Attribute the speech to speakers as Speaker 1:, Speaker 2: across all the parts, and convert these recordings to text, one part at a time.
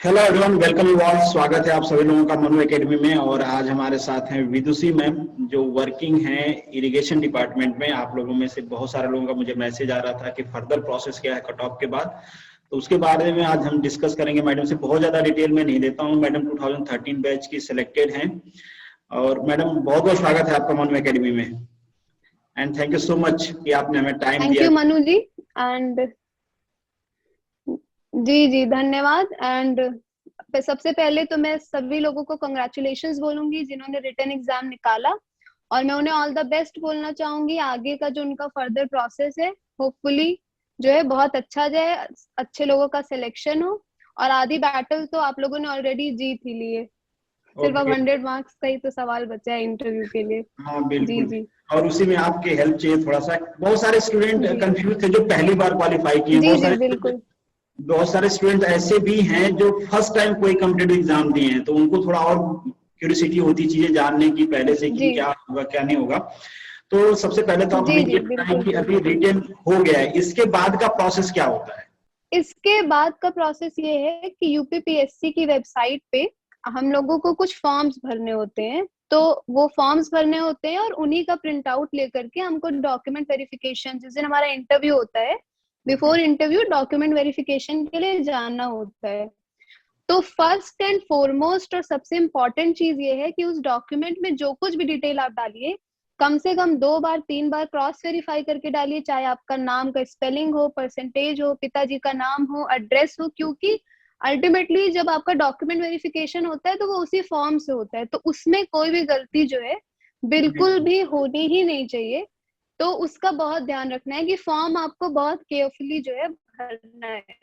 Speaker 1: Hello everyone, welcome you all. स्वागत है आप सभी लोगों का मनु एकेडमी में। और आज हमारे साथ हैं विदुषी मैम, जो वर्किंग हैं इरिगेशन डिपार्टमेंट में। आप लोगों में से बहुत सारे लोगों का मुझे मैसेज आ रहा था कि फर्दर प्रोसेस क्या है कट ऑफ के बाद, तो उसके बारे में आज हम डिस्कस करेंगे मैडम से। बहुत ज्यादा डिटेल में नहीं देता हूँ। मैडम 2013 बैच की सिलेक्टेड हैं। और मैडम बहुत बहुत स्वागत है आपका मनु एकेडमी में। And thank you so much कि आपने हमें टाइम
Speaker 2: थैंक
Speaker 1: दिया।
Speaker 2: यू मनु जी। एंड जी जी धन्यवाद। एंड सबसे पहले तो मैं सभी लोगों को कंग्रेचुलेशंस बोलूंगी जिन्होंने रिटन एग्जाम निकाला, और मैं उन्हें ऑल द बेस्ट बोलना चाहूंगी। आगे का जो उनका फर्दर प्रोसेस है, होपफुली जो है बहुत अच्छा जाए, अच्छे लोगों का सिलेक्शन हो। और आधी बैटल तो आप लोगों ने ऑलरेडी जीत ही ली है। सिर्फ अब
Speaker 1: ओके।
Speaker 2: 100 मार्क्स का ही तो सवाल बचा है इंटरव्यू के लिए।
Speaker 1: हाँ
Speaker 2: जी
Speaker 1: बिल्कुल।
Speaker 2: जी
Speaker 1: और उसी में आपकी हेल्प चाहिए थोड़ा सा। बहुत सारे स्टूडेंट
Speaker 2: जी
Speaker 1: कंफ्यूज थे जो पहली बार क्वालिफाई किए।
Speaker 2: जी जी बिल्कुल।
Speaker 1: बहुत सारे स्टूडेंट ऐसे भी हैं जो फर्स्ट टाइम कोई कॉम्पिटिटिव एग्जाम दिए हैं, तो उनको थोड़ा और क्यूरियोसिटी होती है चीजें जानने की पहले से कि
Speaker 2: जी
Speaker 1: क्या होगा क्या नहीं होगा। तो सबसे पहले तो आप
Speaker 2: जी
Speaker 1: हमें
Speaker 2: जी
Speaker 1: ये बताएं
Speaker 2: बिल्कुल
Speaker 1: कि अभी
Speaker 2: बिल्कुल।
Speaker 1: रिटेन हो गया है, इसके बाद का प्रोसेस क्या होता है।
Speaker 2: इसके बाद का प्रोसेस ये है कि यूपीपीएससी की वेबसाइट पे हम लोगों को कुछ फॉर्म्स भरने होते हैं। तो वो फॉर्म्स भरने होते हैं और उन्हीं का प्रिंट आउट लेकर के हमको डॉक्यूमेंट वेरिफिकेशन, जिस दिन हमारा इंटरव्यू होता है,
Speaker 1: okay.
Speaker 2: Before interview document verification के लिए जाना होता है। तो फर्स्ट एंड फॉरमोस्ट और सबसे इम्पोर्टेंट चीज ये है कि उस डॉक्यूमेंट में जो कुछ भी डिटेल आप डालिए, कम से कम 2 बार 3 बार क्रॉस वेरीफाई करके डालिए। चाहे आपका नाम का स्पेलिंग हो, परसेंटेज हो, पिताजी का नाम हो, एड्रेस हो, क्योंकि अल्टीमेटली जब आपका डॉक्यूमेंट वेरिफिकेशन होता है तो वो उसी फॉर्म से होता है, तो उसमें कोई भी गलती जो है बिल्कुल भी होनी ही नहीं चाहिए। तो उसका बहुत ध्यान रखना है कि फॉर्म आपको बहुत केयरफुली जो है भरना है।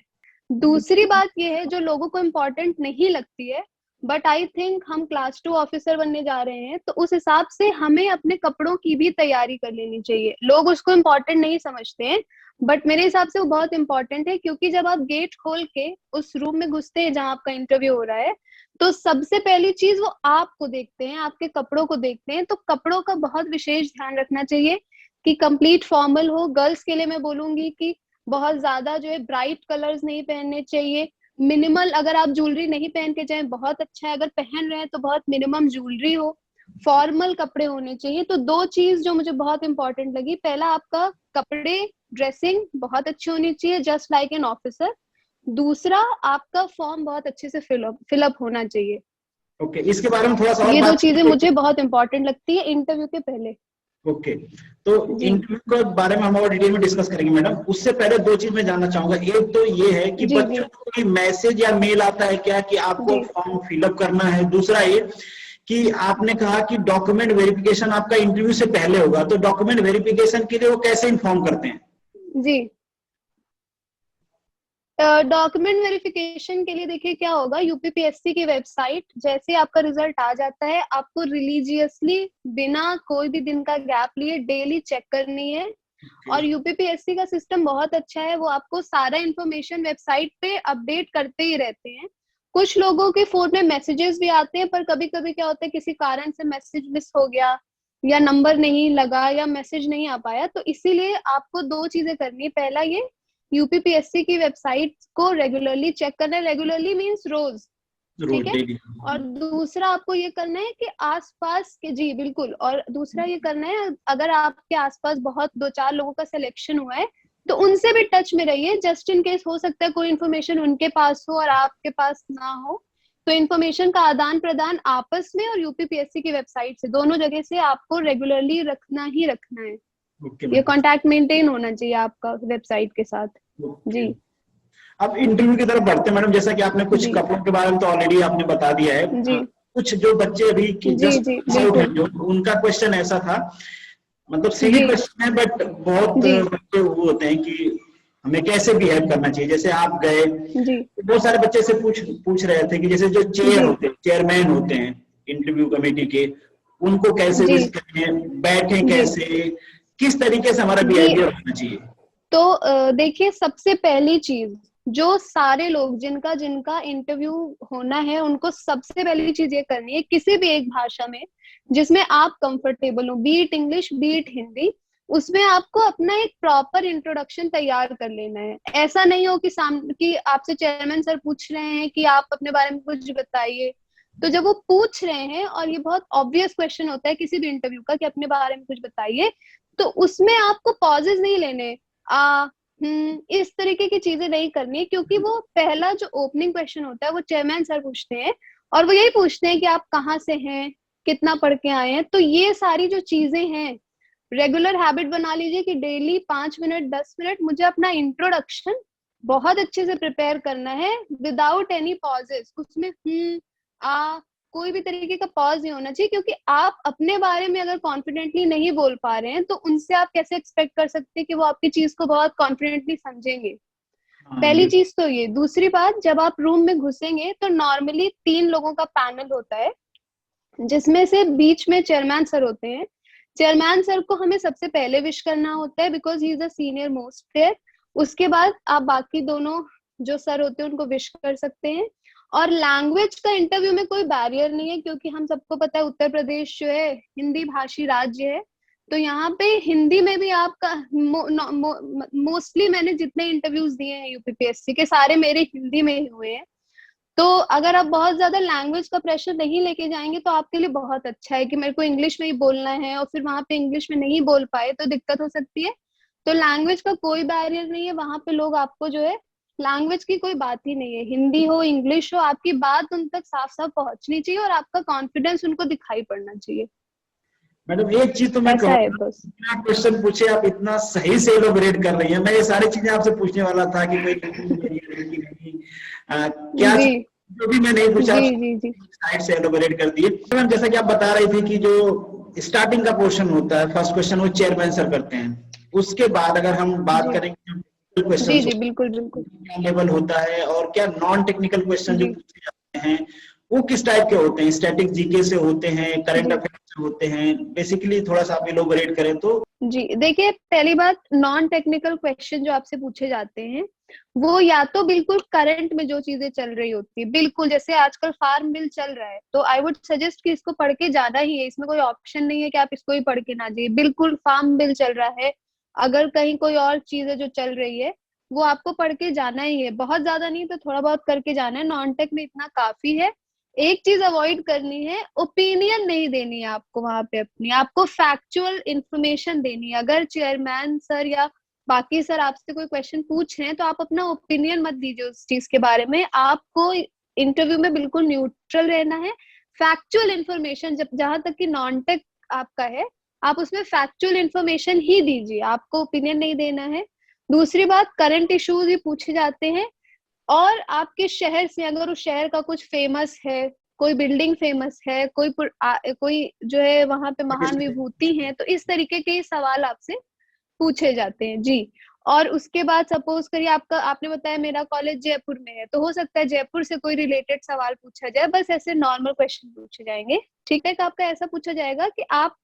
Speaker 2: दूसरी बात यह है जो लोगों को इम्पोर्टेंट नहीं लगती है, बट आई थिंक हम क्लास 2 ऑफिसर बनने जा रहे हैं, तो उस हिसाब से हमें अपने कपड़ों की भी तैयारी कर लेनी चाहिए। लोग उसको इम्पोर्टेंट नहीं समझते हैं, बट मेरे हिसाब से वो बहुत इंपॉर्टेंट है। क्योंकि जब आप गेट खोल के उस रूम में घुसते हैं जहां आपका इंटरव्यू हो रहा है, तो सबसे पहली चीज वो आपको देखते हैं, आपके कपड़ों को देखते हैं। तो कपड़ों का बहुत विशेष ध्यान रखना चाहिए कि कंप्लीट फॉर्मल हो। गर्ल्स के लिए मैं बोलूंगी कि बहुत ज्यादा जो है ब्राइट कलर्स नहीं पहनने चाहिए। मिनिमल, अगर आप ज्वेलरी नहीं पहन के जाएं बहुत अच्छा है, अगर पहन रहे हैं तो बहुत मिनिमम ज्वेलरी हो। फॉर्मल कपड़े होने चाहिए। तो दो चीज जो मुझे बहुत इंपॉर्टेंट लगी, पहला आपका कपड़े, ड्रेसिंग बहुत अच्छी होनी चाहिए जस्ट लाइक एन ऑफिसर। दूसरा, आपका फॉर्म बहुत अच्छे से फिलअप होना चाहिए।
Speaker 1: ओके, इसके बारे में थोड़ा सा और
Speaker 2: ये दो
Speaker 1: बात
Speaker 2: चीजें
Speaker 1: कीजिए।
Speaker 2: मुझे बहुत इंपॉर्टेंट लगती है इंटरव्यू के पहले।
Speaker 1: ओके, तो
Speaker 2: जी
Speaker 1: इंटरव्यू के बारे में हम और डिटेल में डिस्कस करेंगे मैडम। उससे पहले दो चीज मैं जानना चाहूंगा। एक तो ये है कि
Speaker 2: जी
Speaker 1: बच्चों
Speaker 2: जी
Speaker 1: को कोई मैसेज या मेल आता है क्या कि आपको
Speaker 2: जी
Speaker 1: फॉर्म फिलअप करना है। दूसरा ये कि आपने कहा कि डॉक्यूमेंट वेरिफिकेशन आपका इंटरव्यू से पहले होगा, तो डॉक्यूमेंट वेरिफिकेशन के लिए वो कैसे इन्फॉर्म करते हैं।
Speaker 2: जी। डॉक्यूमेंट वेरिफिकेशन के लिए देखिए क्या होगा, यूपीपीएससी की वेबसाइट जैसे आपका रिजल्ट आ जाता है, आपको रिलीजियसली बिना कोई भी दिन का गैप लिए डेली चेक करनी है।
Speaker 1: okay.
Speaker 2: और यूपीपीएससी का सिस्टम बहुत अच्छा है, वो आपको सारा इंफॉर्मेशन वेबसाइट पे अपडेट करते ही रहते हैं। कुछ लोगों के फोन में मैसेजेस भी आते हैं, पर कभी कभी क्या होता है किसी कारण से मैसेज मिस हो गया, या नंबर नहीं लगा, या मैसेज नहीं आ पाया, तो इसीलिए आपको दो चीजें करनी है। पहला ये, यूपीपीएससी की वेबसाइट को रेगुलरली चेक करना है। रेगुलरली मीन्स रोज, ठीक
Speaker 1: रोज
Speaker 2: है।
Speaker 1: डेली।
Speaker 2: और दूसरा आपको ये करना है कि आसपास के, जी बिल्कुल, और दूसरा ये करना है अगर आपके आसपास बहुत 2-4 लोगों का सिलेक्शन हुआ है तो उनसे भी टच में रहिए। जस्ट इन केस हो सकता है कोई इन्फॉर्मेशन उनके पास हो और आपके पास ना हो, तो इन्फॉर्मेशन का आदान प्रदान आपस में और यूपीपीएससी की वेबसाइट से, दोनों जगह से आपको रेगुलरली रखना ही रखना है।
Speaker 1: ओके
Speaker 2: ये
Speaker 1: मैम।
Speaker 2: कांटेक्ट मेंटेन होना चाहिए आपका वेबसाइट के साथ।
Speaker 1: ओके,
Speaker 2: जी
Speaker 1: अब इंटरव्यू की तरफ बढ़ते हैं मैडम। जैसा कि आपने कुछ
Speaker 2: जी
Speaker 1: कपड़ों के बारे में तो ऑलरेडी आपने बता दिया है।
Speaker 2: जी
Speaker 1: कुछ जो बच्चे अभी
Speaker 2: जी
Speaker 1: जस्ट
Speaker 2: जी
Speaker 1: पास आउट है,
Speaker 2: बिल्कुल।
Speaker 1: जो उनका क्वेश्चन ऐसा था, मतलब सिली
Speaker 2: जी
Speaker 1: क्वेश्चन है, बट बहुत
Speaker 2: जी
Speaker 1: बच्चे वो होते हैं कि हमें कैसे बिहेव करना चाहिए। जैसे आप गए,
Speaker 2: जी
Speaker 1: बहुत सारे बच्चे से पूछ रहे थे कि जैसे जो चेयर
Speaker 2: जी
Speaker 1: होते हैं, चेयरमैन होते हैं इंटरव्यू कमेटी के, उनको कैसे
Speaker 2: जी
Speaker 1: विश करें, बैठे
Speaker 2: जी
Speaker 1: कैसे, किस तरीके से हमारा
Speaker 2: जी।
Speaker 1: बिहेवियर होना चाहिए।
Speaker 2: तो देखिए, सबसे पहली चीज जो सारे लोग जिनका जिनका इंटरव्यू होना है उनको सबसे पहली चीज ये करनी है, किसी भी एक भाषा में जिसमें आप कंफर्टेबल हो, बीट इंग्लिश बीट हिंदी, उसमें आपको अपना एक प्रॉपर इंट्रोडक्शन तैयार कर लेना है। ऐसा नहीं हो कि सामने कि आपसे चेयरमैन सर पूछ रहे हैं कि आप अपने बारे में कुछ बताइए, तो जब वो पूछ रहे हैं और ये बहुत ऑब्वियस क्वेश्चन होता है किसी भी इंटरव्यू का कि अपने बारे में कुछ बताइए, तो उसमें आपको पॉजेज नहीं लेने, इस तरीके की चीजें नहीं करनी है, क्योंकि वो पहला जो ओपनिंग क्वेश्चन होता है वो चेयरमैन सर पूछते हैं, और वो यही पूछते हैं कि आप कहाँ से हैं, कितना पढ़ के आए हैं। तो ये सारी जो चीजें हैं, रेगुलर हैबिट बना लीजिए कि डेली 5 मिनट 10 मिनट मुझे अपना इंट्रोडक्शन बहुत अच्छे से प्रिपेयर करना है, विदाउट एनी पॉजेस। उसमें आ कोई भी तरीके का पॉज नहीं होना चाहिए, क्योंकि आप अपने बारे में अगर कॉन्फिडेंटली नहीं बोल पा रहे हैं तो उनसे आप कैसे एक्सपेक्ट कर सकते हैं कि वो आपकी चीज को बहुत कॉन्फिडेंटली समझेंगे।
Speaker 1: हाँ
Speaker 2: पहली
Speaker 1: बिल्कुल।
Speaker 2: चीज तो ये। दूसरी बात, जब आप रूम में घुसेंगे तो नॉर्मली 3 लोगों का पैनल होता है, जिसमें से बीच में चेयरमैन सर होते हैं। चेयरमैन सर को हमें सबसे पहले विश करना होता है, because he is the senior most there. उसके बाद आप बाकी दोनों जो सर होते हैं उनको विश कर सकते हैं। और लैंग्वेज का इंटरव्यू में कोई बैरियर नहीं है, क्योंकि हम सबको पता है उत्तर प्रदेश जो है हिंदी भाषी राज्य है, तो यहाँ पे हिंदी में भी आपका मोस्टली मैंने जितने इंटरव्यूज दिए हैं यूपीपीएससी के, सारे मेरे हिंदी में ही हुए हैं। तो अगर आप बहुत ज्यादा लैंग्वेज का प्रेशर नहीं लेके जाएंगे तो आपके लिए बहुत अच्छा है कि मेरे को इंग्लिश में ही बोलना है, और फिर वहां पे इंग्लिश में नहीं बोल पाए तो दिक्कत हो सकती है। तो लैंग्वेज का कोई बैरियर नहीं है वहां पे, लोग आपको जो है, लैंग्वेज की कोई बात ही नहीं है, हिंदी हो इंग्लिश हो, आपकी बात उन तक साफ साफ पहुंचनी चाहिए और आपका कॉन्फिडेंस उनको दिखाई पड़ना चाहिए।
Speaker 1: मैडम एक चीज तो मैं
Speaker 2: ऐसा है
Speaker 1: कहूँगा,
Speaker 2: बस।
Speaker 1: बिना क्वेश्चन पूछे आप इतना सही से एलोबरेट कर रही हैं, मैं ये सारी चीजें आपसे पूछने वाला था कि कोई नहीं, क्या
Speaker 2: जी
Speaker 1: चीज जो भी मैं नहीं पूछा
Speaker 2: जी
Speaker 1: आप
Speaker 2: जी जी
Speaker 1: साइड से एलोबरेट कर दिए। मैम जैसा कि आप बता रही थी कि जो स्टार्टिंग का पोर्शन होता है, फर्स्ट क्वेश्चन वो चेयरमैन सर करते हैं, उसके बाद अगर हम बात
Speaker 2: जी
Speaker 1: करेंगे क्वेश्चन
Speaker 2: जी जी बिल्कुल बिल्कुल।
Speaker 1: क्या लेवल होता है और क्या नॉन टेक्निकल क्वेश्चन जो
Speaker 2: जी
Speaker 1: पूछे जाते हैं वो किस टाइप के होते हैं, स्टैटिक जीके से होते हैं, करंट
Speaker 2: जी
Speaker 1: अफेयर्स से होते हैं, बेसिकली थोड़ा सा आप इलोबरेट करें तो।
Speaker 2: जी देखिए, पहली बात, नॉन टेक्निकल क्वेश्चन जो आपसे पूछे जाते हैं वो या तो बिल्कुल करंट में जो चीजें चल रही होती है, बिल्कुल जैसे आजकल फार्म बिल चल रहा है, तो आई वुड सजेस्ट कि इसको पढ़ के जाना ही है, इसमें कोई ऑप्शन नहीं है कि आप इसको ही पढ़ के ना जाइए। बिल्कुल फार्म बिल चल रहा है, अगर कहीं कोई और चीज है जो चल रही है वो आपको पढ़ के जाना ही है, बहुत ज्यादा नहीं तो थोड़ा बहुत करके जाना है, नॉन टेक में इतना काफी है। एक चीज अवॉइड करनी है, ओपिनियन नहीं देनी है आपको वहां पे अपनी, आपको फैक्चुअल इंफॉर्मेशन देनी है। अगर चेयरमैन सर या बाकी सर आपसे कोई क्वेश्चन पूछ रहे हैं तो आप अपना ओपिनियन मत दीजिए उस चीज के बारे में, आपको इंटरव्यू में बिल्कुल न्यूट्रल रहना है। फैक्चुअल इंफॉर्मेशन, जब जहां तक कि नॉन टेक आपका है, आप उसमें फैक्चुअल इंफॉर्मेशन ही दीजिए, आपको ओपिनियन नहीं देना है। दूसरी बात, करंट इश्यूज ही पूछे जाते हैं, और आपके शहर से अगर उस शहर का कुछ फेमस है, कोई बिल्डिंग फेमस है, कोई जो है वहां पे महान विभूति है, तो इस तरीके के सवाल आपसे पूछे जाते हैं जी। और उसके बाद सपोज करिए आपका, आपने बताया मेरा कॉलेज जयपुर में है, तो हो सकता है जयपुर से कोई रिलेटेड सवाल पूछा जाए, बस ऐसे नॉर्मल क्वेश्चन पूछे जाएंगे। ठीक है, आपका ऐसा पूछा जाएगा कि आप,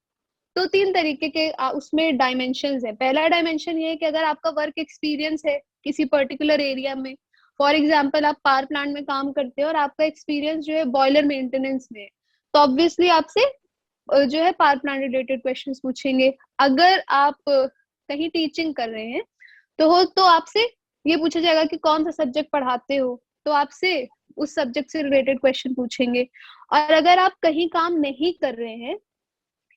Speaker 2: तो 3 तरीके के उसमें डायमेंशंस है। पहला डायमेंशन ये है कि अगर आपका वर्क एक्सपीरियंस है किसी पर्टिकुलर एरिया में, फॉर एग्जाम्पल आप पावर प्लांट में काम करते हो और आपका एक्सपीरियंस जो है बॉयलर मेंटेनेंस में, तो ऑब्वियसली आपसे जो है पावर प्लांट रिलेटेड क्वेश्चंस पूछेंगे। अगर आप कहीं टीचिंग कर रहे हैं तो आपसे ये पूछा जाएगा कि कौन सा सब्जेक्ट पढ़ाते हो, तो आपसे उस सब्जेक्ट से रिलेटेड क्वेश्चन पूछेंगे। और अगर आप कहीं काम नहीं कर रहे हैं,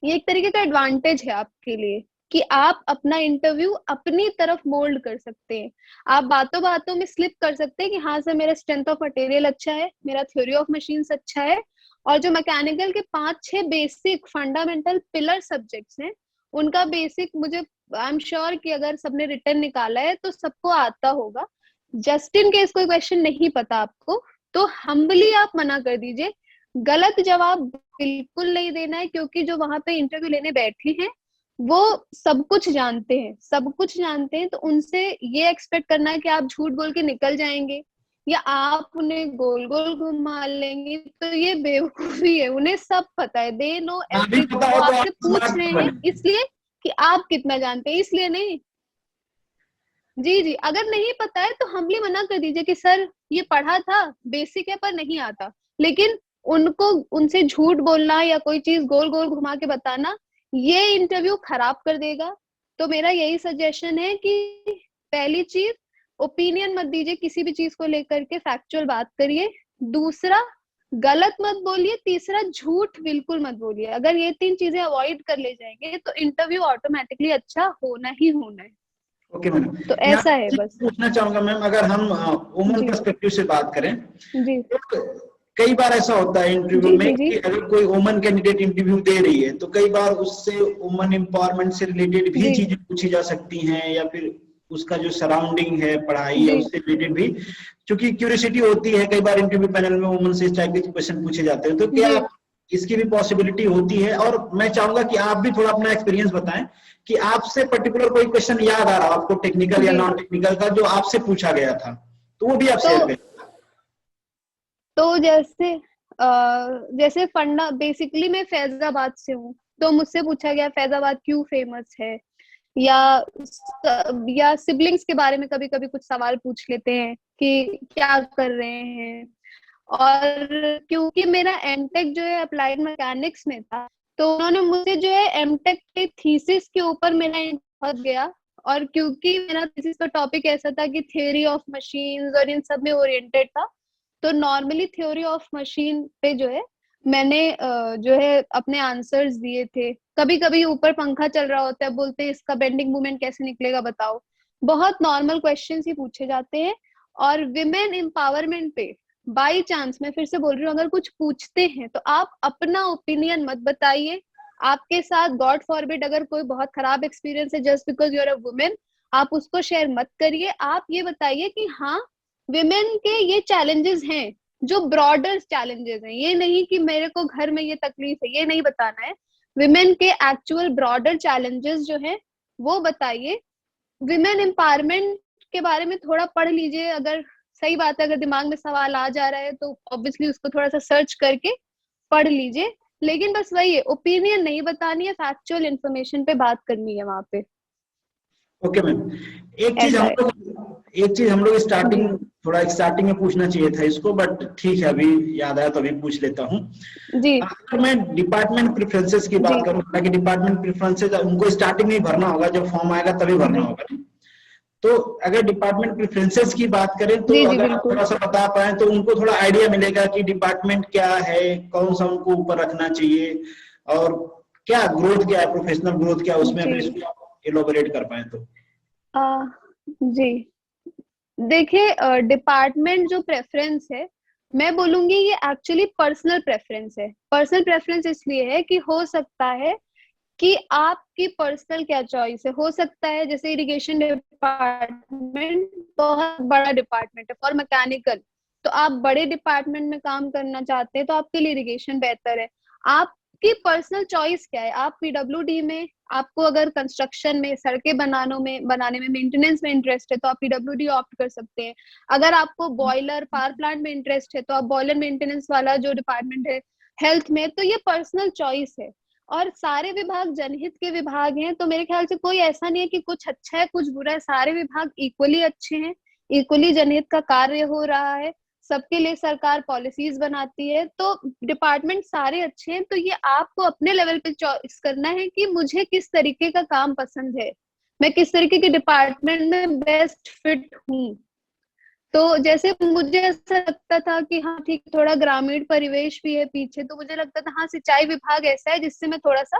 Speaker 2: ये एक तरीके का एडवांटेज है आपके लिए कि आप अपना इंटरव्यू अपनी तरफ मोल्ड कर सकते हैं। आप बातों बातों में स्लिप कर सकते हैं कि हाँ सर मेरा स्ट्रेंथ ऑफ मटेरियल अच्छा है, मेरा थ्योरी ऑफ मशीन्स अच्छा है, और जो मैकेनिकल के 5-6 बेसिक फंडामेंटल पिलर सब्जेक्ट्स हैं उनका बेसिक मुझे, आई एम श्योर कि अगर सबने रिटर्न निकाला है तो सबको आता होगा। जस्ट इन केस कोई क्वेश्चन नहीं पता आपको, तो हम्बली आप मना कर दीजिए, गलत जवाब बिल्कुल नहीं देना है, क्योंकि जो वहां पे इंटरव्यू लेने बैठे हैं वो सब कुछ जानते हैं, सब कुछ जानते हैं, तो उनसे ये एक्सपेक्ट करना है कि आप झूठ बोल के निकल जाएंगे या आप उन्हें गोल गोल घुमा लेंगे, तो ये बेवकूफी है। उन्हें सब पता है, दे नो
Speaker 1: नहीं पता
Speaker 2: एवरीथिंग, वो
Speaker 1: हो तो
Speaker 2: आपसे
Speaker 1: आप
Speaker 2: पूछ रहे
Speaker 1: स्मार्ट
Speaker 2: हैं
Speaker 1: बने।
Speaker 2: इसलिए कि आप कितना जानते हैं, इसलिए नहीं। जी जी, अगर नहीं पता है तो हम्बली मना कर दीजिए कि सर ये पढ़ा था, बेसिक है पर नहीं आता। लेकिन उनको, उनसे झूठ बोलना या कोई चीज गोल गोल घुमा के बताना, ये इंटरव्यू खराब कर देगा। तो मेरा यही सजेशन है कि पहली चीज, ओपिनियन मत दीजिए किसी भी चीज को लेकर के, फैक्चुअल बात करिए। दूसरा, गलत मत बोलिए। तीसरा, झूठ बिल्कुल मत बोलिए। अगर ये 3 चीजें अवॉइड कर ले जाएंगे तो इंटरव्यू ऑटोमेटिकली अच्छा होना ही होना है।
Speaker 1: ओके मैडम,
Speaker 2: तो
Speaker 1: यहाँ
Speaker 2: ऐसा है
Speaker 1: पे
Speaker 2: बस।
Speaker 1: पूछना चाहूंगा मैम, अगर हम वुमन
Speaker 2: जी
Speaker 1: पर्सपेक्टिव से बात करें
Speaker 2: जी
Speaker 1: तो कई बार ऐसा होता है इंटरव्यू
Speaker 2: जी
Speaker 1: में
Speaker 2: जी जी
Speaker 1: कि अगर कोई वुमन कैंडिडेट इंटरव्यू दे रही है तो कई बार उससे वुमन एम्पावरमेंट से रिलेटेड भी
Speaker 2: जी
Speaker 1: चीजें पूछी जा सकती हैं, या फिर उसका जो सराउंडिंग है पढ़ाई या
Speaker 2: जी
Speaker 1: उससे रिलेटेड भी, क्योंकि क्यूरियोसिटी होती है, कई बार इंटरव्यू पैनल में वुमन से इस टाइप के क्वेश्चन पूछे जाते हैं। तो क्या
Speaker 2: जी
Speaker 1: इसकी भी पॉसिबिलिटी होती है? और मैं चाहूंगा कि आप भी थोड़ा अपना एक्सपीरियंस बताएं कि आपसे पर्टिकुलर कोई क्वेश्चन याद आ रहा हो आपको, टेक्निकल या
Speaker 2: जी।
Speaker 1: नॉन टेक्निकल का, जो आपसे पूछा गया था, तो वो भी आप
Speaker 2: तो
Speaker 1: शेयर करें।
Speaker 2: तो जैसे फंडा, बेसिकली मैं फैजाबाद से हूँ, तो मुझसे पूछा गया फैजाबाद क्यों फेमस है, या या सिबलिंग्स के बारे में कभी कभी कुछ सवाल पूछ लेते हैं कि क्या कर रहे हैं। और क्योंकि मेरा एमटेक जो है अप्लाइड मैकेनिक्स में था, तो उन्होंने मुझे जो है एमटेक के थीसिस के ऊपर मेरा बहुत गया। और क्योंकि मेरा थीसिस का टॉपिक ऐसा था कि थ्योरी ऑफ मशीन्स और इन सब में ओरिएंटेड था, तो नॉर्मली थ्योरी ऑफ मशीन पे जो है मैंने जो है अपने आंसर्स दिए थे। कभी कभी ऊपर पंखा चल रहा होता है, बोलते हैं इसका बेंडिंग मोमेंट कैसे निकलेगा बताओ। बहुत नॉर्मल क्वेश्चंस ही पूछे जाते हैं। और विमेन एम्पावरमेंट पे बाई चांस, मैं फिर से बोल रही हूँ, अगर कुछ पूछते हैं तो आप अपना ओपिनियन मत बताइए। आपके साथ गॉड फॉरबिड अगर कोई बहुत खराब एक्सपीरियंस है just because you're a women, आप उसको शेयर मत करिए। आप ये बताइए कि हाँ, विमेन के ये चैलेंजेस हैं, जो ब्रॉडर चैलेंजेस हैं। ये नहीं कि मेरे को घर में ये तकलीफ है, ये नहीं बताना है। विमेन के एक्चुअल ब्रॉडर चैलेंजेस जो हैं वो बताइए। विमेन एम्पावरमेंट के बारे में थोड़ा पढ़ लीजिए। अगर सही बात है, अगर दिमाग में सवाल आ जा रहा है तो ऑब्वियसली उसको थोड़ा सा सर्च करके पढ़ लीजिए। लेकिन बस वही है, ओपिनियन नहीं बतानी है, फैक्चुअल इन्फॉर्मेशन पे बात करनी है वहां पे।
Speaker 1: ओके मैम,
Speaker 2: ऐसा है।
Speaker 1: एक चीज हम लोग
Speaker 2: जी
Speaker 1: स्टार्टिंग में पूछना चाहिए था इसको, बट ठीक है अभी याद आया तो अभी पूछ लेता हूँ।
Speaker 2: जी
Speaker 1: अगर मैं डिपार्टमेंट प्रेफरेंसेस की
Speaker 2: जी
Speaker 1: बात करूँ, हालांकि डिपार्टमेंट प्रेफरेंसेस उनको स्टार्टिंग में ही भरना होगा, जब फॉर्म आएगा तभी भरना
Speaker 2: जी
Speaker 1: होगा। तो अगर डिपार्टमेंट प्रेफरेंसेस की बात करें तो
Speaker 2: जी जी
Speaker 1: अगर आप
Speaker 2: बिल्कुल।
Speaker 1: थोड़ा सा बता पाए तो उनको थोड़ा आइडिया मिलेगा कि डिपार्टमेंट क्या है, कौन सा उनको ऊपर रखना चाहिए, और क्या ग्रोथ क्या है, प्रोफेशनल ग्रोथ क्या है उसमें,
Speaker 2: जी
Speaker 1: अगर इसको इलोबरेट कर पाए तो।
Speaker 2: आ, जी देखिए, डिपार्टमेंट जो प्रेफरेंस है, मैं बोलूंगी ये एक्चुअली पर्सनल प्रेफरेंस है। पर्सनल प्रेफरेंस इसलिए है कि हो सकता है कि आपकी पर्सनल क्या चॉइस है। हो सकता है जैसे इरिगेशन डिपार्टमेंट बहुत बड़ा डिपार्टमेंट है फॉर मैकेनिकल, तो आप बड़े डिपार्टमेंट में काम करना चाहते हैं तो आपके लिए इरिगेशन बेहतर है। आपकी पर्सनल चॉइस क्या है। आप पीडब्ल्यूडी में, आपको अगर कंस्ट्रक्शन में, सड़कें बनाने में मेंटेनेंस में इंटरेस्ट है तो आप पीडब्ल्यूडी ऑप्ट कर सकते हैं। अगर आपको बॉयलर पावर प्लांट में इंटरेस्ट है तो आप बॉयलर मेंटेनेंस वाला जो डिपार्टमेंट है, हेल्थ में, तो ये पर्सनल चॉइस है। और सारे विभाग जनहित के विभाग हैं, तो मेरे ख्याल से कोई ऐसा नहीं है कि कुछ अच्छा है कुछ बुरा है। सारे विभाग इक्वली अच्छे हैं, इक्वली जनहित का कार्य हो रहा है, सबके लिए सरकार पॉलिसीज बनाती है, तो डिपार्टमेंट सारे अच्छे हैं। तो ये आपको अपने लेवल पे चॉइस करना है कि मुझे किस तरीके का काम पसंद है, मैं किस तरीके के डिपार्टमेंट में बेस्ट फिट हूँ। तो जैसे मुझे ऐसा लगता था कि हाँ ठीक, थोड़ा ग्रामीण परिवेश भी है पीछे, तो मुझे लगता था हाँ सिंचाई विभाग ऐसा है जिससे मैं थोड़ा सा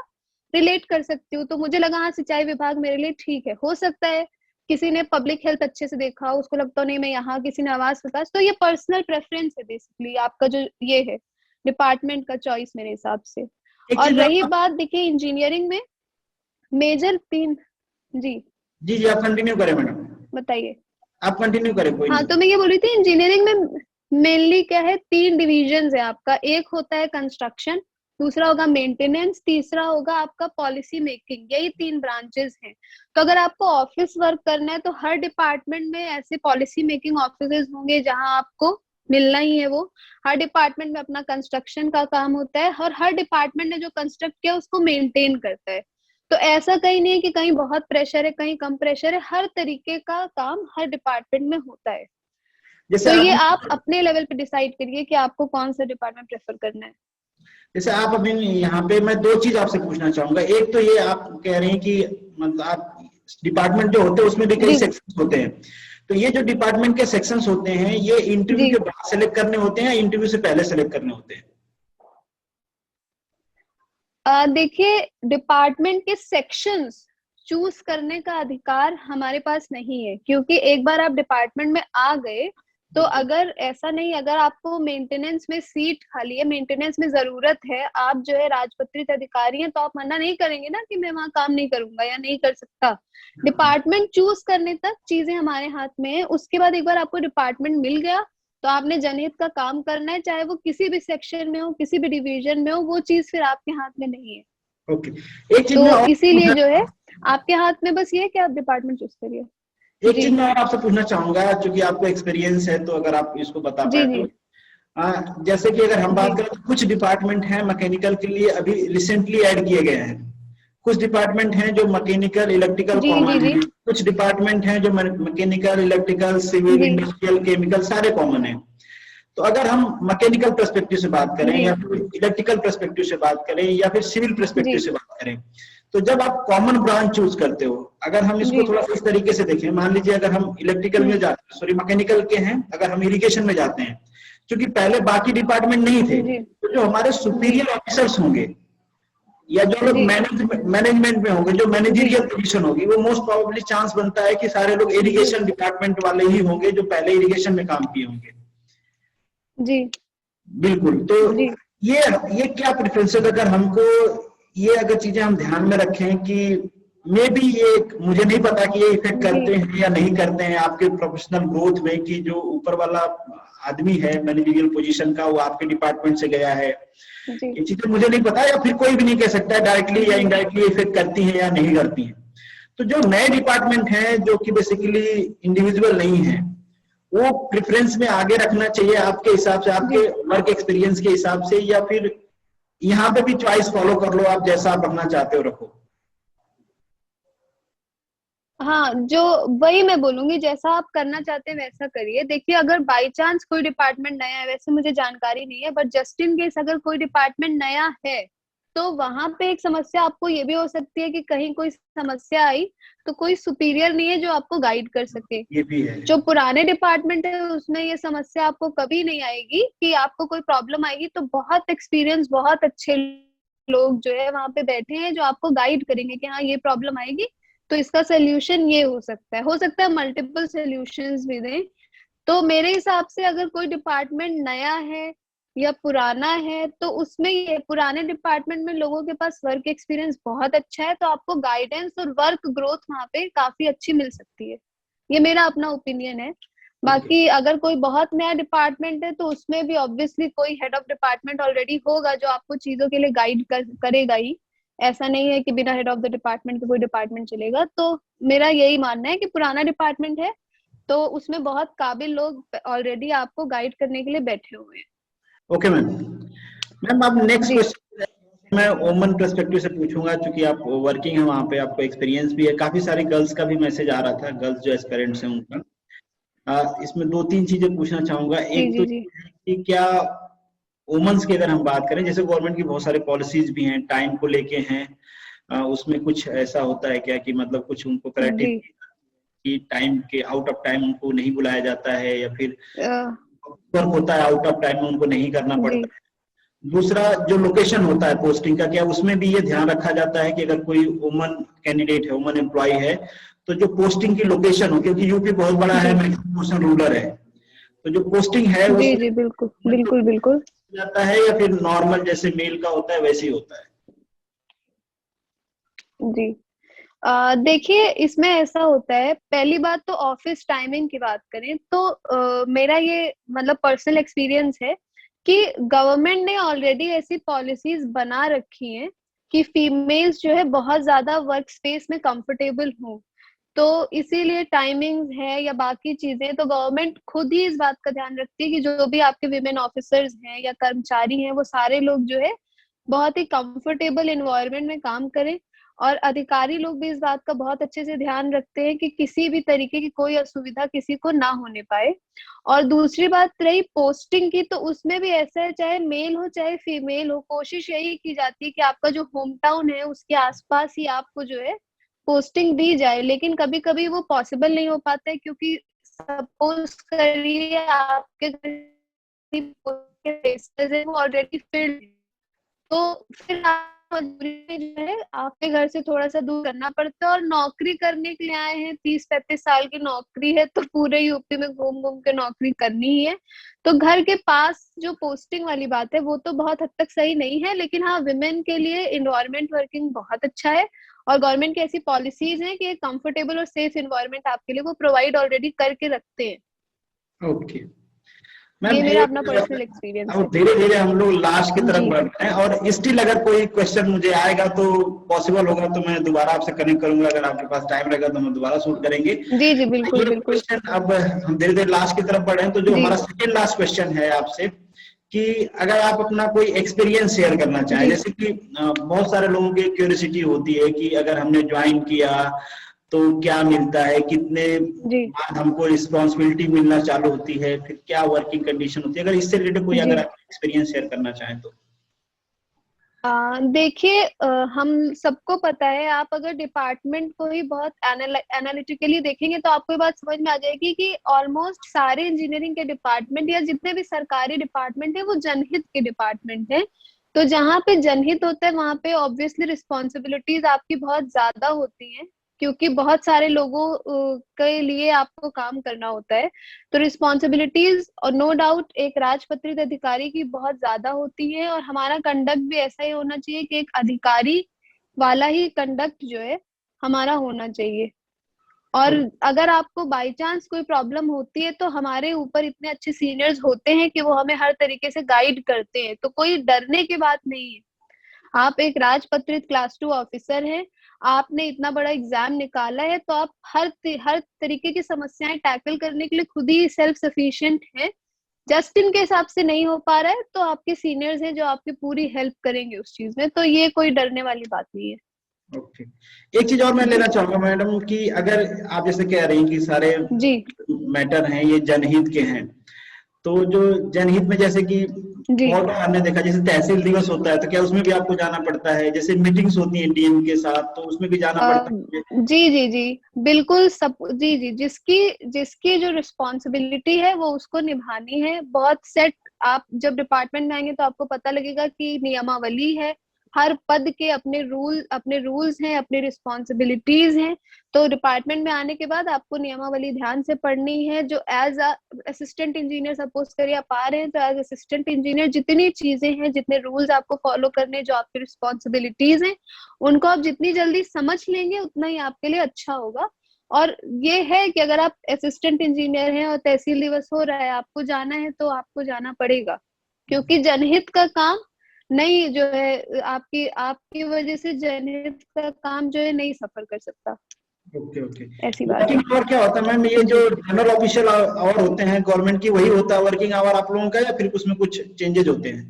Speaker 2: रिलेट कर सकती हूँ। तो मुझे लगा हाँ सिंचाई विभाग मेरे लिए ठीक है। हो सकता है किसी ने पब्लिक हेल्थ अच्छे से देखा, उसको लगता नहीं मैं यहाँ, किसी ने आवास विकास। तो ये पर्सनल प्रेफरेंस है बेसिकली, आपका जो ये है डिपार्टमेंट का चॉइस मेरे हिसाब से।
Speaker 1: एक
Speaker 2: और
Speaker 1: चीज
Speaker 2: रही
Speaker 1: आप,
Speaker 2: बात, देखिए इंजीनियरिंग में मेजर 3। जी
Speaker 1: जी जी आप कंटिन्यू करें मैडम,
Speaker 2: बताइए।
Speaker 1: आप कंटिन्यू करें, कोई
Speaker 2: हाँ,
Speaker 1: नहीं।
Speaker 2: तो मैं ये बोल रही थी इंजीनियरिंग में मेनली क्या है, 3 डिविजन है आपका। एक होता है कंस्ट्रक्शन, दूसरा होगा मेंटेनेंस, तीसरा होगा आपका पॉलिसी मेकिंग। यही 3 ब्रांचेस हैं। तो अगर आपको ऑफिस वर्क करना है तो हर डिपार्टमेंट में ऐसे पॉलिसी मेकिंग ऑफिस होंगे जहां आपको मिलना ही है वो। हर डिपार्टमेंट में अपना कंस्ट्रक्शन का काम होता है, और हर डिपार्टमेंट ने जो कंस्ट्रक्ट किया उसको मेंटेन करता है। तो ऐसा कहीं नहीं है कि कहीं बहुत प्रेशर है कहीं कम प्रेशर है, हर तरीके का काम हर डिपार्टमेंट में होता है।
Speaker 1: जैसे
Speaker 2: तो ये
Speaker 1: आप
Speaker 2: आप अपने लेवल पे डिसाइड करिए कि आपको कौन सा डिपार्टमेंट प्रेफर करना है।
Speaker 1: जैसे आप अभी यहाँ पे मैं दो चीज आपसे पूछना चाहूंगा। एक तो ये आप कह रहे हैं कि मतलब आप डिपार्टमेंट जो होते हैं उसमें भी कई
Speaker 2: जी
Speaker 1: सेक्शंस होते हैं, तो ये जो डिपार्टमेंट के सेक्शंस होते हैं ये इंटरव्यू
Speaker 2: जी।
Speaker 1: के बाद सेलेक्ट करने होते हैं या इंटरव्यू से पहले सेलेक्ट करने होते हैं?
Speaker 2: देखिए, डिपार्टमेंट के सेक्शंस चूज करने का अधिकार हमारे पास नहीं है, क्योंकि एक बार आप डिपार्टमेंट में आ गए तो अगर ऐसा नहीं, अगर आपको मेंटेनेंस में सीट खाली है, मेंटेनेंस में जरूरत है, आप जो है राजपत्रित अधिकारी हैं, तो आप मना नहीं करेंगे ना कि मैं वहां काम नहीं करूंगा या नहीं कर सकता। डिपार्टमेंट चूज करने तक चीजें हमारे हाथ में है। उसके बाद एक बार आपको डिपार्टमेंट मिल गया तो आपने जनहित का काम करना है, चाहे वो किसी भी सेक्शन में हो, किसी भी डिवीजन में हो, वो चीज फिर आपके हाथ में नहीं है।
Speaker 1: ओके, एक चीज
Speaker 2: तो
Speaker 1: मैं और
Speaker 2: इसीलिए
Speaker 1: पूछना
Speaker 2: जो है आपके हाथ में बस ये है कि आप डिपार्टमेंट चूज करिए।
Speaker 1: एक
Speaker 2: जी
Speaker 1: चीज मैं और आपसे पूछना चाहूंगा, क्योंकि आपको एक्सपीरियंस है तो अगर आप इसको बता
Speaker 2: जी
Speaker 1: पाए
Speaker 2: जी
Speaker 1: तो। जैसे कि अगर हम
Speaker 2: जी
Speaker 1: बात करें तो कुछ डिपार्टमेंट हैं मैकेनिकल के लिए अभी रिसेंटली ऐड किए गए हैं, कुछ डिपार्टमेंट हैं जो मैकेनिकल इलेक्ट्रिकल
Speaker 2: जी जी
Speaker 1: कॉमन
Speaker 2: जी
Speaker 1: है, कुछ डिपार्टमेंट हैं जो मैकेनिकल इलेक्ट्रिकल सिविल
Speaker 2: जी
Speaker 1: इंडस्ट्रियल केमिकल सारे कॉमन है। तो अगर हम मैकेनिकल पर्सपेक्टिव से बात करें
Speaker 2: जी
Speaker 1: या फिर इलेक्ट्रिकल पर्सपेक्टिव से बात करें या फिर सिविल पर्सपेक्टिव
Speaker 2: जी
Speaker 1: से बात करें, तो जब आप कॉमन ब्रांच चूज करते हो, अगर हम इसको
Speaker 2: जी।
Speaker 1: थोड़ा इस तरीके से देखें, मान लीजिए अगर हम इलेक्ट्रिकल में जाते हैं, सॉरी मैकेनिकल के हैं, अगर हम इरिगेशन में जाते हैं, क्योंकि पहले बाकी डिपार्टमेंट नहीं थे,
Speaker 2: जी
Speaker 1: तो जो हमारे
Speaker 2: जी
Speaker 1: सुपीरियर ऑफिसर्स होंगे या जो लोग
Speaker 2: जी
Speaker 1: मैनेजमेंट में होंगे, जो
Speaker 2: जी
Speaker 1: मैनेजरियल पोजीशन होगी, वो मोस्ट प्रोबेबली चांस बनता है कि सारे लोग
Speaker 2: जी
Speaker 1: इरिगेशन डिपार्टमेंट वाले ही होंगे जो पहले इरिगेशन में काम किए होंगे।
Speaker 2: जी
Speaker 1: बिल्कुल। तो
Speaker 2: जी
Speaker 1: ये ये क्या प्रेफरेंसेस, अगर हमको ये अगर चीजें हम ध्यान में रखें कि मे बी ये मुझे नहीं पता कि ये इफेक्ट
Speaker 2: जी
Speaker 1: करते हैं या नहीं करते हैं आपके प्रोफेशनल ग्रोथ में, कि जो ऊपर वाला आदमी है मैनेजरियल पोजीशन का वो आपके डिपार्टमेंट से गया है,
Speaker 2: जी
Speaker 1: ये चीजें मुझे नहीं पता, या फिर कोई भी नहीं कह सकता डायरेक्टली या
Speaker 2: जी
Speaker 1: इनडायरेक्टली इफेक्ट करती हैं या नहीं करती हैं। तो जो नए डिपार्टमेंट हैं जो कि बेसिकली इंडिविजुअल नहीं है, वो प्रेफरेंस में आगे रखना चाहिए आपके हिसाब से,
Speaker 2: जी।
Speaker 1: आपके वर्क एक्सपीरियंस के हिसाब से, या फिर यहाँ पे भी चॉइस फॉलो कर लो, आप जैसा आप रखना चाहते हो रखो?
Speaker 2: हाँ, जो वही मैं बोलूंगी, जैसा आप करना चाहते हैं वैसा करिए। देखिए, अगर बाई चांस कोई डिपार्टमेंट नया है, वैसे मुझे जानकारी नहीं है, बट जस्ट इन केस अगर कोई डिपार्टमेंट नया है तो वहां पे एक समस्या आपको ये भी हो सकती है कि कहीं कोई समस्या आई तो कोई सुपीरियर नहीं है जो आपको गाइड कर सके।
Speaker 1: ये भी है।
Speaker 2: जो पुराने डिपार्टमेंट है उसमें ये समस्या आपको कभी नहीं आएगी कि आपको कोई प्रॉब्लम आएगी, तो बहुत एक्सपीरियंस, बहुत अच्छे लोग जो है वहां पे बैठे हैं जो आपको गाइड करेंगे कि हाँ ये प्रॉब्लम आएगी तो इसका सोल्यूशन ये हो सकता है मल्टीपल सोल्यूशंस भी दें। तो मेरे हिसाब से अगर कोई डिपार्टमेंट नया है या पुराना है तो उसमें ये पुराने डिपार्टमेंट में लोगों के पास वर्क एक्सपीरियंस बहुत अच्छा है, तो आपको गाइडेंस और वर्क ग्रोथ वहां पे काफी अच्छी मिल सकती है। ये मेरा अपना ओपिनियन है।
Speaker 1: ओके।
Speaker 2: बाकी अगर कोई बहुत नया डिपार्टमेंट है तो उसमें भी ऑब्वियसली कोई हेड ऑफ डिपार्टमेंट ऑलरेडी होगा जो आपको चीजों के लिए करेगा ही। ऐसा नहीं है कि बिना हेड ऑफ द डिपार्टमेंट के कोई डिपार्टमेंट चलेगा। तो मेरा यही मानना है कि पुराना डिपार्टमेंट है तो उसमें बहुत काबिल लोग ऑलरेडी आपको गाइड करने के लिए बैठे हुए हैं।
Speaker 1: Okay ma'am. मैम अब नेक्स्ट
Speaker 2: जी
Speaker 1: क्वेश्चन मैं वुमन पर्सपेक्टिव से पूछूंगा, क्योंकि आप वर्किंग है वहां पे, आपको एक्सपीरियंस भी है, काफी सारी गर्ल्स का भी मैसेज आ रहा था, गर्ल्स जो एस्पिरेंट्स हैं उनका। इसमें दो तीन चीजें पूछना चाहूंगा।
Speaker 2: जी
Speaker 1: एक तो
Speaker 2: जी जी
Speaker 1: ये है कि क्या वुमेन्स की अगर हम बात करें, जैसे गवर्नमेंट की बहुत सारी पॉलिसीज भी हैं टाइम को लेके हैं, उसमें कुछ ऐसा होता है क्या कि मतलब कुछ उनको
Speaker 2: जी।
Speaker 1: क्राइटेरिया कि टाइम के आउट ऑफ टाइम उनको नहीं बुलाया जाता है, या फिर
Speaker 2: अ,
Speaker 1: वर्क होता है आउट ऑफ टाइम में उनको नहीं करना
Speaker 2: जी
Speaker 1: पड़ता है? दूसरा जो लोकेशन होता है पोस्टिंग का, क्या उसमें भी ये ध्यान रखा जाता है कि अगर कोई वुमन कैंडिडेट है, वुमन एम्प्लॉय है, तो जो पोस्टिंग की लोकेशन हो, क्योंकि यूपी बहुत बड़ा है,
Speaker 2: जी
Speaker 1: मैक्सिमम पोर्शन रूरल है, तो जो पोस्टिंग है
Speaker 2: जी
Speaker 1: उसमें
Speaker 2: जी बिल्कुल बिल्कुल बिल्कुल।
Speaker 1: जाता है या फिर नॉर्मल जैसे मेल का होता है वैसे ही होता है?
Speaker 2: जी देखिए, इसमें ऐसा होता है, पहली बात तो ऑफिस टाइमिंग की बात करें तो मेरा ये मतलब पर्सनल एक्सपीरियंस है कि गवर्नमेंट ने ऑलरेडी ऐसी पॉलिसीज बना रखी हैं कि फीमेल्स जो है बहुत ज्यादा वर्क स्पेस में कंफर्टेबल हों। तो इसीलिए टाइमिंग्स है या बाकी चीजें तो गवर्नमेंट खुद ही इस बात का ध्यान रखती है कि जो भी आपके विमेन ऑफिसर्स हैं या कर्मचारी हैं वो सारे लोग जो है बहुत ही कंफर्टेबल एनवायरनमेंट में काम करें। और अधिकारी लोग भी इस बात का बहुत अच्छे से ध्यान रखते हैं कि किसी भी तरीके की कोई असुविधा किसी को ना होने पाए। और दूसरी बात रही पोस्टिंग की, तो उसमें भी ऐसा है, चाहे मेल हो चाहे फीमेल हो, कोशिश यही की जाती है कि आपका जो होम टाउन है उसके आसपास ही आपको जो है पोस्टिंग दी जाए। लेकिन कभी कभी वो पॉसिबल नहीं हो पाता है, क्योंकि सपोज करिए आपके वो ऑलरेडी फिल्ड, तो फिर आप मजबूरी में जो है आपके घर से थोड़ा सा दूर करना पड़ता है। और नौकरी करने के लिए आए हैं, 30-35 साल की नौकरी है, तो पूरे यूपी में घूम घूम के नौकरी करनी ही है। तो घर के पास जो पोस्टिंग वाली बात है वो तो बहुत हद तक सही नहीं है, लेकिन हाँ, विमेन के लिए इन्वायरमेंट वर्किंग बहुत अच्छा है। और गवर्नमेंट की ऐसी पॉलिसीज हैं कि कंफर्टेबल और सेफ इन्वायरमेंट आपके लिए वो प्रोवाइड ऑलरेडी करके रखते हैं।
Speaker 1: ओके मैम,
Speaker 2: ये मेरा अपना
Speaker 1: एक
Speaker 2: पर्सनल एक्सपीरियंस है।
Speaker 1: अब धीरे धीरे हम लोग लास्ट की तरफ
Speaker 2: जी
Speaker 1: बढ़ रहे हैं, और स्टिल अगर कोई क्वेश्चन मुझे आएगा तो पॉसिबल होगा तो मैं दोबारा आपसे कनेक्ट करूंगा, अगर आपके पास टाइम रहेगा तो हम दोबारा शूट करेंगे।
Speaker 2: जी जी, बिल्कुल
Speaker 1: ये
Speaker 2: बिल्कुल।
Speaker 1: क्वेश्चन अब हम धीरे धीरे लास्ट की तरफ बढ़े हैं, तो जो
Speaker 2: जी
Speaker 1: हमारा सेकेंड लास्ट क्वेश्चन है आपसे, कि अगर आप अपना कोई एक्सपीरियंस शेयर करना चाहें,
Speaker 2: जी
Speaker 1: जैसे कि बहुत सारे लोगों की क्यूरियोसिटी होती है कि अगर हमने ज्वाइन किया तो क्या मिलता है, कितने
Speaker 2: जी
Speaker 1: बाद हमको रिस्पॉन्सिबिलिटी मिलना चालू होती है, फिर क्या वर्किंग कंडीशन होती है, अगर इससे रिलेटेड कोई
Speaker 2: जी।
Speaker 1: अगर आप एक्सपीरियंस शेयर करना चाहें तो।
Speaker 2: देखिए, हम सबको पता है, आप अगर डिपार्टमेंट को ही बहुत एनालिटिकली देखेंगे तो आपको ये बात समझ में आ जाएगी कि ऑलमोस्ट सारे इंजीनियरिंग के डिपार्टमेंट या जितने भी सरकारी डिपार्टमेंट है वो जनहित के डिपार्टमेंट है। तो जहाँ पे जनहित होता है वहां पे ऑब्वियसली रिस्पॉन्सिबिलिटीज आपकी बहुत ज्यादा होती हैं, क्योंकि बहुत सारे लोगों के लिए आपको काम करना होता है। तो रिस्पॉन्सिबिलिटीज और नो डाउट एक राजपत्रित अधिकारी की बहुत ज्यादा होती है, और हमारा कंडक्ट भी ऐसा ही होना चाहिए कि एक अधिकारी वाला ही कंडक्ट जो है हमारा होना चाहिए। और अगर आपको बाई चांस कोई प्रॉब्लम होती है तो हमारे ऊपर इतने अच्छे सीनियर्स होते हैं कि वो हमें हर तरीके से गाइड करते हैं, तो कोई डरने की बात नहीं है। आप एक राजपत्रित क्लास 2 ऑफिसर हैं, आपने इतना बड़ा एग्जाम निकाला है, तो आप हर तरीके की समस्याएं टैकल करने के लिए खुद ही सेल्फ सफिशिएंट हैं। जस्ट इन केस आपसे नहीं हो पा रहा है तो आपके सीनियर्स हैं जो आपकी पूरी हेल्प करेंगे उस चीज में, तो ये कोई डरने वाली बात नहीं है।
Speaker 1: ओके, एक चीज और मैं
Speaker 2: जी
Speaker 1: लेना चाहूंगा मैडम, कि अगर आप जैसे कह रही हैं कि सारे
Speaker 2: जी
Speaker 1: मैटर हैं ये जनहित के हैं, तो जो जनहित में जैसे कि
Speaker 2: जी।
Speaker 1: बहुत बार हमने देखा, जैसे तहसील दिवस होता है तो क्या उसमें भी आपको जाना पड़ता है, जैसे मीटिंग्स होती है डीएम के साथ तो उसमें भी जाना पड़ता है?
Speaker 2: जी जी जी, बिल्कुल सब। जी जी, जिसकी जिसकी जो रिस्पॉन्सिबिलिटी है वो उसको निभानी है। बहुत सेट, आप जब डिपार्टमेंट में आएंगे तो आपको पता लगेगा कि नियमावली है, हर पद के अपने रूल्स हैं, अपनी रिस्पॉन्सिबिलिटीज हैं। तो डिपार्टमेंट में आने के बाद आपको नियमावली ध्यान से पढ़नी है। जो एज असिस्टेंट इंजीनियर सपोज करिए आप आ रहे हैं, तो एज असिस्टेंट इंजीनियर जितनी चीजें हैं, जितने रूल्स आपको फॉलो करने, जो आपकी रिस्पॉन्सिबिलिटीज हैं, उनको आप जितनी जल्दी समझ लेंगे उतना ही आपके लिए अच्छा होगा। और ये है कि अगर आप असिस्टेंट इंजीनियर हैं और तहसील दिवस हो रहा है, आपको जाना है तो आपको जाना पड़ेगा, क्योंकि जनहित का काम नहीं जो है, आपकी आपकी वजह से जनहित का काम जो है नहीं सफर कर सकता।
Speaker 1: Okay okay.
Speaker 2: ऐसी बात है।
Speaker 1: वर्किंग आवर क्या होता है मैम, ये जो
Speaker 2: जी।
Speaker 1: जनरल ऑफिशियल आवर होते हैं गवर्नमेंट की, वही होता है वर्किंग आवर आप लोगों का, या फिर उसमें कुछ चेंजेस होते हैं?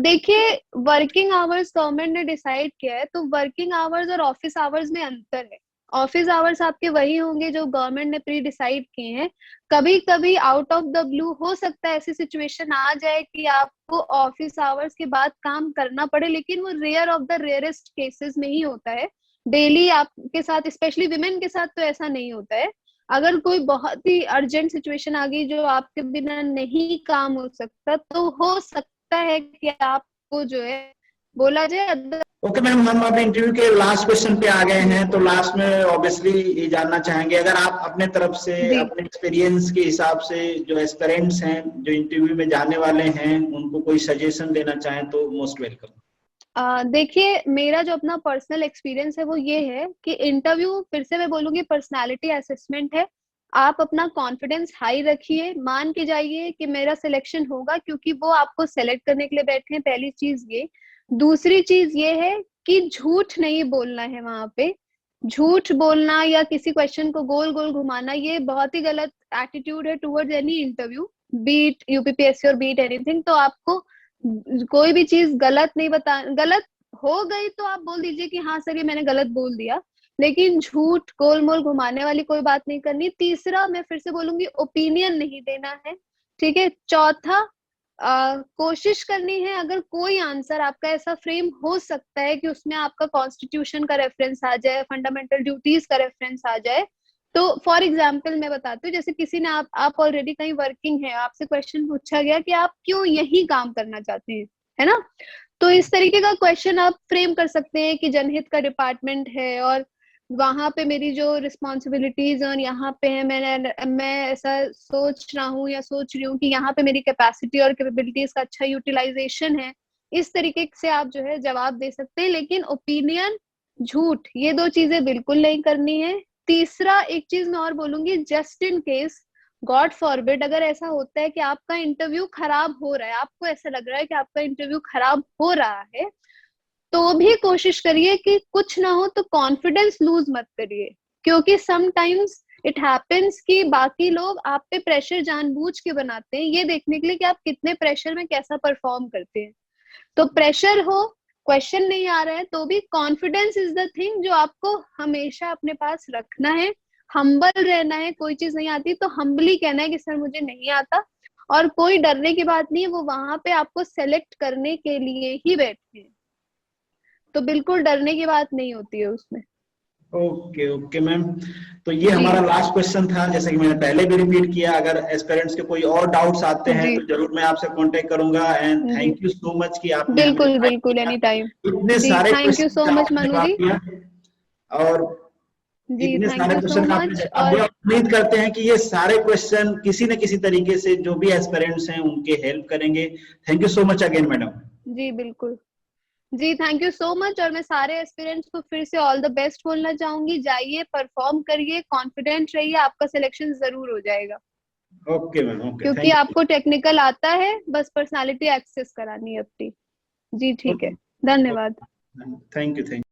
Speaker 2: देखिए, वर्किंग आवर्स गवर्नमेंट ने डिसाइड किया है, तो वर्किंग आवर्स और ऑफिस आवर्स में अंतर है। ऑफिस आवर्स आपके वही होंगे जो गवर्नमेंट ने प्री डिसाइड किए हैं। कभी कभी आउट ऑफ द ब्लू हो सकता है ऐसी सिचुएशन आ जाए कि आपको ऑफिस आवर्स के बाद काम करना पड़े, लेकिन वो rare of the rarest cases में ही होता है। डेली आपके साथ, स्पेशली विमेन के साथ, तो ऐसा नहीं होता है। अगर कोई बहुत ही अर्जेंट सिचुएशन आ गई जो आपके बिना नहीं काम हो सकता, तो हो सकता है कि आपको जो है बोला जाए।
Speaker 1: ओके मैम, हम अब इंटरव्यू के लास्ट क्वेश्चन पे आ गए हैं, तो लास्ट में ऑब्वियसली ये जानना चाहेंगे, अगर आप अपने तरफ से
Speaker 2: जी।
Speaker 1: अपने एक्सपीरियंस के हिसाब से जो एस्पिरेंट्स हैं जो इंटरव्यू में जाने वाले हैं उनको कोई सजेशन देना चाहें तो मोस्ट वेलकम।
Speaker 2: देखिए, मेरा जो अपना पर्सनल एक्सपीरियंस है वो ये है कि इंटरव्यू, फिर से मैं बोलूंगी, पर्सनालिटी असेसमेंट है। आप अपना कॉन्फिडेंस हाई रखिए, मान के जाइए कि मेरा सिलेक्शन होगा, क्योंकि वो आपको सेलेक्ट करने के लिए बैठे हैं, पहली चीज ये। दूसरी चीज ये है कि झूठ नहीं बोलना है वहां पे। झूठ बोलना या किसी क्वेश्चन को गोल गोल घुमाना, ये बहुत ही गलत एटीट्यूड है towards any interview, beat UPPSC और बीट एनीथिंग। तो आपको कोई भी चीज गलत नहीं बता, गलत हो गई तो आप बोल दीजिए कि हाँ सर ये मैंने गलत बोल दिया, लेकिन झूठ गोल मोल घुमाने वाली कोई बात नहीं करनी। तीसरा मैं फिर से बोलूंगी, ओपिनियन नहीं देना है, ठीक है। चौथा, कोशिश करनी है, अगर कोई आंसर आपका ऐसा फ्रेम हो सकता है कि उसमें आपका कॉन्स्टिट्यूशन का रेफरेंस आ जाए, फंडामेंटल ड्यूटीज का रेफरेंस आ जाए, तो फॉर एग्जाम्पल मैं बताती हूँ, जैसे किसी ने आप ऑलरेडी कहीं वर्किंग है, आपसे क्वेश्चन पूछा गया कि आप क्यों यही काम करना चाहते हैं, है ना, तो इस तरीके का क्वेश्चन आप फ्रेम कर सकते हैं कि जनहित का डिपार्टमेंट है और वहां पे मेरी जो रिस्पॉन्सिबिलिटीज और यहाँ पे है, मैं ऐसा सोच रहा हूँ या सोच रही हूँ कि यहाँ पे मेरी कैपेसिटी और कैपेबिलिटीज का अच्छा यूटिलाइजेशन है। इस तरीके से आप जो है जवाब दे सकते हैं, लेकिन ओपिनियन, झूठ, ये दो चीजें बिल्कुल नहीं करनी है। तीसरा एक चीज मैं और बोलूंगी, just in case, God forbid, अगर ऐसा होता है कि आपका इंटरव्यू खराब हो रहा है, आपको ऐसा लग रहा है कि आपका इंटरव्यू खराब हो रहा है, तो भी कोशिश करिए कि कुछ ना हो तो कॉन्फिडेंस लूज मत करिए, क्योंकि समटाइम्स इट हैपेंस कि बाकी लोग आप पे प्रेशर जानबूझ के बनाते हैं ये देखने के लिए कि आप कितने प्रेशर में कैसा परफॉर्म करते हैं। तो प्रेशर हो, क्वेश्चन नहीं आ रहा है, तो भी कॉन्फिडेंस इज द थिंग जो आपको हमेशा अपने पास रखना है। हम्बल रहना है, कोई चीज नहीं आती तो हम्बली कहना है कि सर मुझे नहीं आता, और कोई डरने की बात नहीं है, वो वहां पे आपको सेलेक्ट करने के लिए ही बैठे हैं, तो बिल्कुल डरने की बात नहीं होती है उसमें।
Speaker 1: ओके ओके मैम, तो ये
Speaker 2: जी
Speaker 1: हमारा लास्ट क्वेश्चन था, जैसे कि मैंने पहले भी रिपीट किया, अगर एस्पिरेंट्स के कोई और डाउट्स आते हैं
Speaker 2: जी
Speaker 1: तो जरूर मैं आपसे कांटेक्ट करूंगा। एंड
Speaker 2: जी,
Speaker 1: थैंक यू सो मच कि आपने हमें
Speaker 2: बिल्कुल
Speaker 1: टाइम
Speaker 2: बिल्कुल,
Speaker 1: दिया,
Speaker 2: एनी टाइम।
Speaker 1: इतने
Speaker 2: जी
Speaker 1: सारे
Speaker 2: थैंक यू
Speaker 1: क्वेश्चन
Speaker 2: सो
Speaker 1: का
Speaker 2: मच
Speaker 1: आपने
Speaker 2: मनु
Speaker 1: जवाब
Speaker 2: जी।
Speaker 1: दिया, और
Speaker 2: जी
Speaker 1: इतने
Speaker 2: थैंक
Speaker 1: सारे
Speaker 2: यू सो
Speaker 1: क्वेश्चन का आपने
Speaker 2: मच।
Speaker 1: जवाब दिया,
Speaker 2: और
Speaker 1: उम्मीद करते हैं कि ये सारे क्वेश्चन किसी न किसी तरीके से जो भी एस्पिरेंट्स हैं उनके हेल्प करेंगे। Thank you so much again madam.
Speaker 2: जी बिल्कुल, जी थैंक यू सो मच। और मैं सारे एस्पिरेंट्स को फिर से ऑल द बेस्ट बोलना चाहूंगी, जाइए परफॉर्म करिए, कॉन्फिडेंट रहिए, आपका सिलेक्शन जरूर हो जाएगा,
Speaker 1: ओके मैम, ओके,
Speaker 2: क्योंकि
Speaker 1: थैंक
Speaker 2: आपको टेक्निकल आता है, बस पर्सनालिटी एक्सेस करानी है अपनी। जी ठीक है,
Speaker 1: यू।
Speaker 2: धन्यवाद।
Speaker 1: Thank you.